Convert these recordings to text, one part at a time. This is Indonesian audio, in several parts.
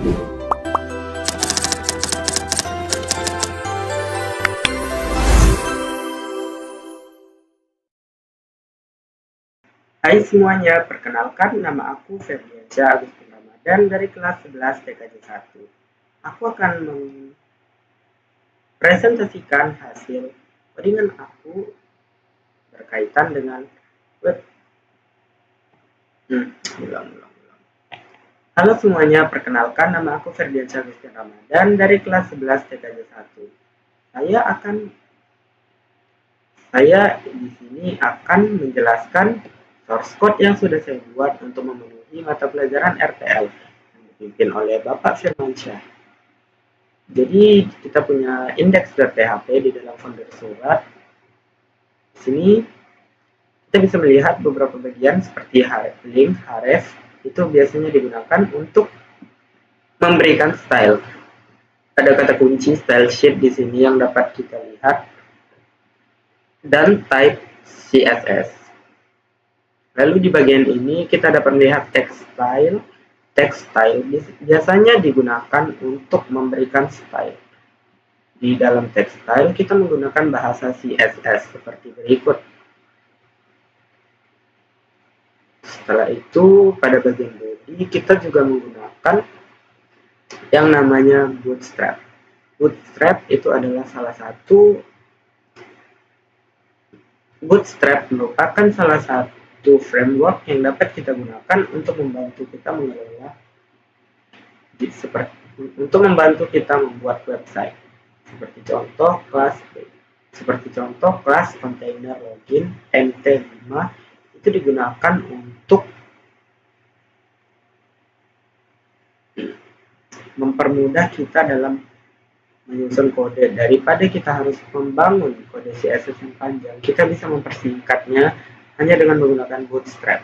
Hai semuanya, perkenalkan nama aku Ferdiansyah Agustin Ramadan dari kelas 11 TKJ 1. Aku akan mempresentasikan hasil codingan aku berkaitan dengan web. Ulang. Halo semuanya, perkenalkan nama aku Ferdiansyah Agustin Ramadan dari kelas 11 TKJ 1. Saya di sini akan menjelaskan source code yang sudah saya buat untuk memenuhi mata pelajaran RTL yang dipimpin oleh Bapak Firmansyah. Jadi kita punya index.php di dalam folder surat. Di sini kita bisa melihat beberapa bagian seperti link, href, itu biasanya digunakan untuk memberikan style. Ada kata kunci style sheet di sini yang dapat kita lihat dan type CSS. Lalu di bagian ini kita dapat melihat text style. Text style biasanya digunakan untuk memberikan style. Di dalam text style kita menggunakan bahasa CSS seperti berikut. Setelah itu pada bagian body kita juga menggunakan yang namanya Bootstrap. Bootstrap itu adalah Bootstrap merupakan salah satu framework yang dapat kita gunakan untuk membantu kita mengelola membantu kita membuat website. Seperti contoh kelas container login MT5 itu digunakan untuk mempermudah kita dalam menyusun kode. Daripada kita harus membangun kode CSS yang panjang, kita bisa mempersingkatnya hanya dengan menggunakan Bootstrap.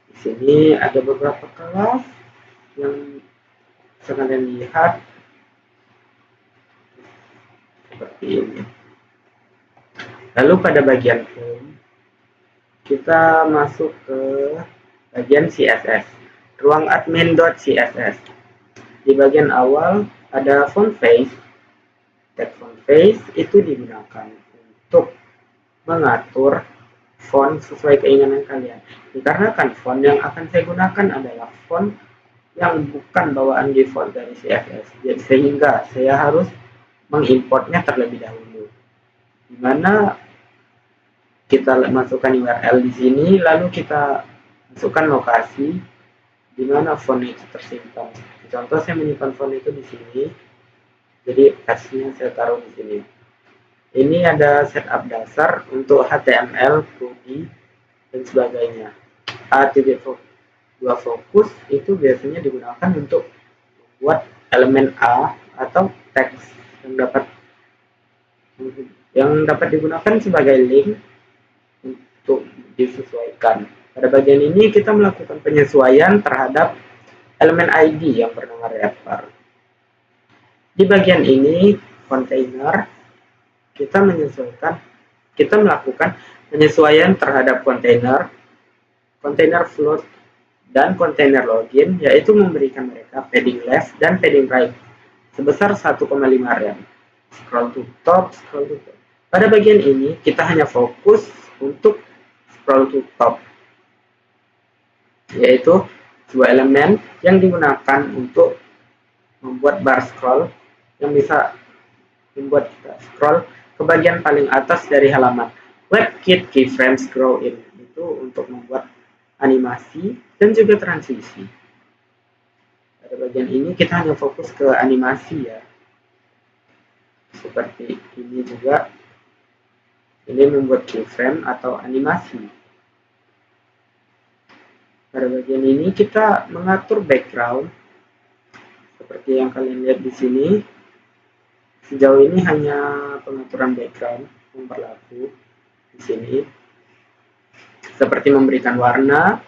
Di sini ada beberapa kelas yang bisa kalian lihat seperti ini. Lalu pada bagian home kita masuk ke bagian CSS, ruang admin.css. Di bagian awal ada font face. Tag font face itu digunakan untuk mengatur font sesuai keinginan kalian. Dikarenakan font yang akan saya gunakan adalah font yang bukan bawaan default dari CSS, sehingga saya harus mengimportnya terlebih dahulu. Dimana kita masukkan URL di sini, lalu kita masukkan lokasi di mana font itu tersimpan. Contoh saya menyimpan font itu di sini, jadi versinya saya taruh di sini. Ini ada setup dasar untuk HTML, body, dan sebagainya. A2 fokus itu biasanya digunakan untuk membuat elemen A atau teks yang dapat digunakan sebagai link untuk disesuaikan. Pada bagian ini kita melakukan penyesuaian terhadap elemen ID yang bernama wrapper. Di bagian ini container kita melakukan penyesuaian terhadap container float dan container login, yaitu memberikan mereka padding left dan padding right sebesar 1,5 rem. Scroll to top. Pada bagian ini kita hanya fokus untuk scroll to top, yaitu sebuah elemen yang digunakan untuk membuat bar scroll yang bisa membuat kita scroll ke bagian paling atas dari halaman. WebKit keyframes grow in itu untuk membuat animasi dan juga transisi. Pada bagian ini kita hanya fokus ke animasi ya. Seperti ini juga. Ini membuat keyframe atau animasi. Pada bagian ini kita mengatur background seperti yang kalian lihat di sini. Sejauh ini hanya pengaturan background yang berlaku di sini, seperti memberikan warna,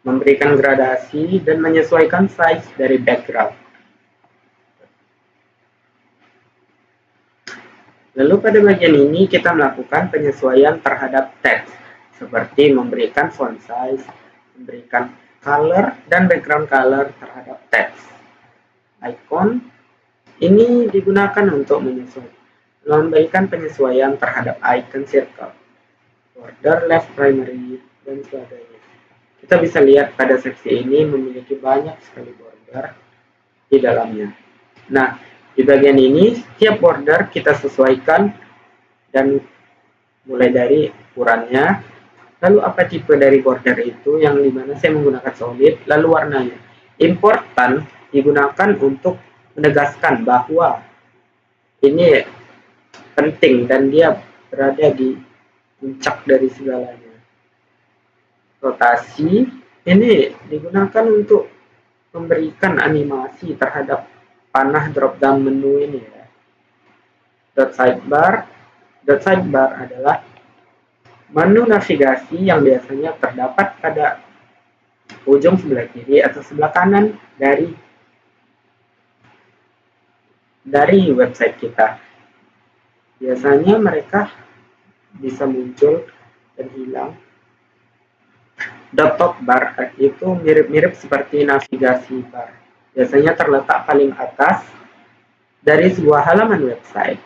memberikan gradasi, dan menyesuaikan size dari background. Lalu pada bagian ini kita melakukan penyesuaian terhadap teks, seperti memberikan font size, memberikan color dan background color terhadap teks. Icon ini digunakan untuk memberikan penyesuaian terhadap icon circle, border, left primary, dan sebagainya. Kita bisa lihat pada seksi ini memiliki banyak sekali border di dalamnya. Nah, di bagian ini setiap border kita sesuaikan dan mulai dari ukurannya, lalu apa tipe dari border itu, yang dimana saya menggunakan solid, lalu warnanya. Important digunakan untuk menegaskan bahwa ini penting dan dia berada di puncak dari segalanya. Rotasi ini digunakan untuk memberikan animasi terhadap panah drop down menu ini ya. Dot sidebar adalah menu navigasi yang biasanya terdapat pada ujung sebelah kiri atau sebelah kanan dari website kita. Biasanya mereka bisa muncul dan hilang. Top bar itu mirip-mirip seperti navigasi bar. Biasanya terletak paling atas dari sebuah halaman website.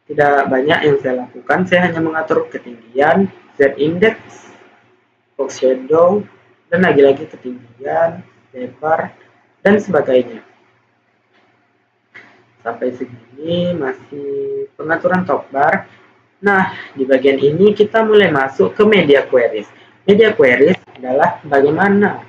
Tidak banyak yang saya lakukan, saya hanya mengatur ketinggian, z-index, box shadow, dan lagi-lagi ketinggian, lebar, dan sebagainya. Sampai segini masih pengaturan top bar. Nah, di bagian ini kita mulai masuk ke media queries. Media queries adalah bagaimana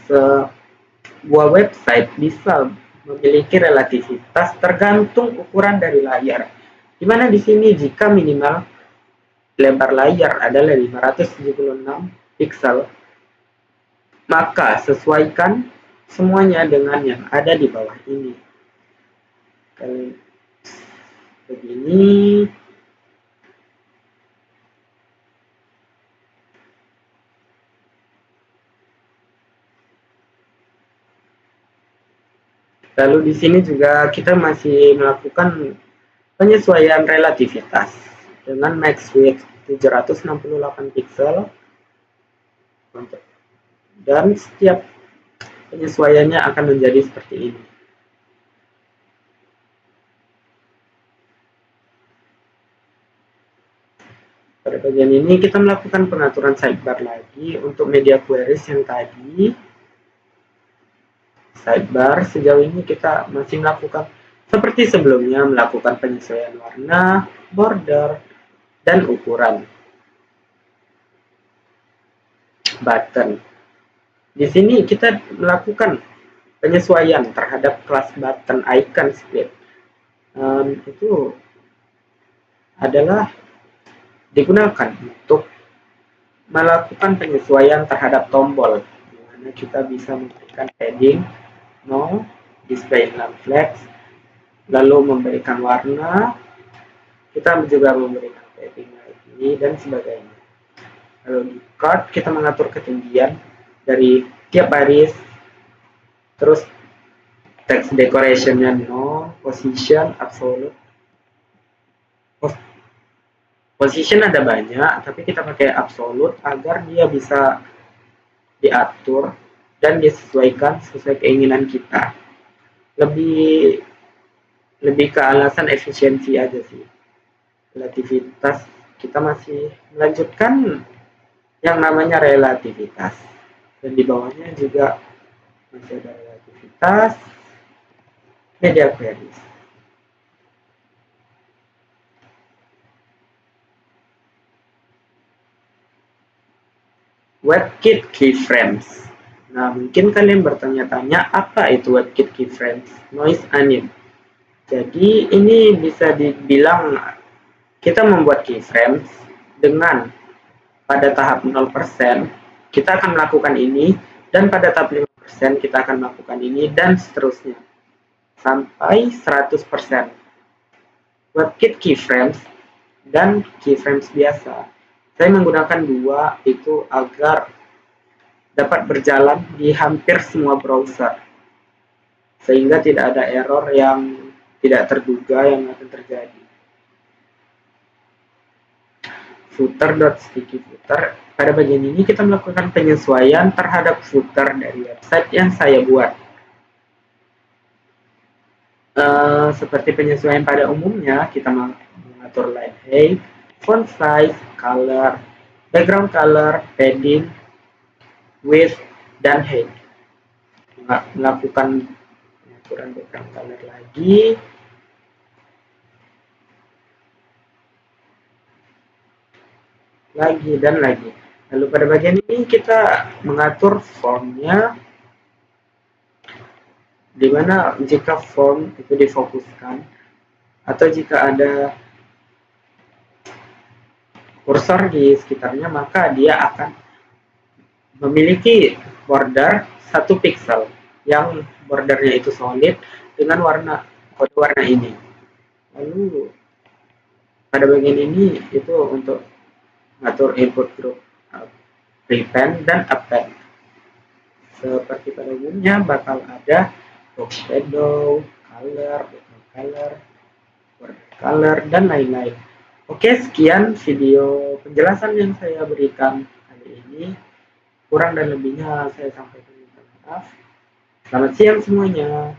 sebuah website bisa memiliki relativitas tergantung ukuran dari layar. Di mana di sini jika minimal lebar layar adalah 576 pixel, maka sesuaikan semuanya dengan yang ada di bawah ini. Kalau begini, lalu di sini juga kita masih melakukan penyesuaian relativitas dengan max width 768 pixel, dan setiap penyesuaiannya akan menjadi seperti ini. Pada bagian ini kita melakukan pengaturan sidebar lagi untuk media queries yang tadi. Sidebar sejauh ini kita masih melakukan seperti sebelumnya, melakukan penyesuaian warna, border, dan ukuran. Button. Di sini kita melakukan penyesuaian terhadap kelas button icon split. Itu adalah digunakan untuk melakukan penyesuaian terhadap tombol, di mana kita bisa memberikan padding, no, display lamp flex, lalu memberikan warna, kita juga memberikan padding lagi, dan sebagainya. Lalu di card kita mengatur ketinggian dari tiap baris, terus text decorationnya no, position, absolute. Position ada banyak, tapi kita pakai absolute agar dia bisa diatur dan disesuaikan sesuai keinginan kita. Lebih ke alasan efisiensi aja sih. Relativitas kita masih melanjutkan yang namanya relativitas, dan di bawahnya juga masih ada relativitas media queries. WebKit keyframes. Nah, mungkin kalian bertanya-tanya apa itu WebKit keyframes? Noise anim. Jadi ini bisa dibilang kita membuat keyframes dengan pada tahap 0% kita akan melakukan ini, dan pada tahap 5% kita akan melakukan ini, dan seterusnya sampai 100%. WebKit keyframes dan keyframes biasa, saya menggunakan dua itu agar dapat berjalan di hampir semua browser, sehingga tidak ada error yang tidak terduga yang akan terjadi. footer.sticky footer. Pada bagian ini kita melakukan penyesuaian terhadap footer dari website yang saya buat. Seperti penyesuaian pada umumnya, kita mengatur line height, font size, color, background color, padding, width, dan height. Melakukan pengaturan background color lagi. Dan lagi. Lalu pada bagian ini kita mengatur fontnya, dimana jika font itu difokuskan atau jika ada kursor di sekitarnya, maka dia akan memiliki border 1 pixel yang bordernya itu solid dengan kode warna ini. Lalu pada bagian ini itu untuk mengatur input group prepend dan append. Seperti pada umumnya bakal ada box shadow, color, background color, border color, dan lain-lain. Oke, sekian video penjelasan yang saya berikan kali ini. Kurang dan lebihnya saya sampaikan minta maaf. Selamat siang semuanya.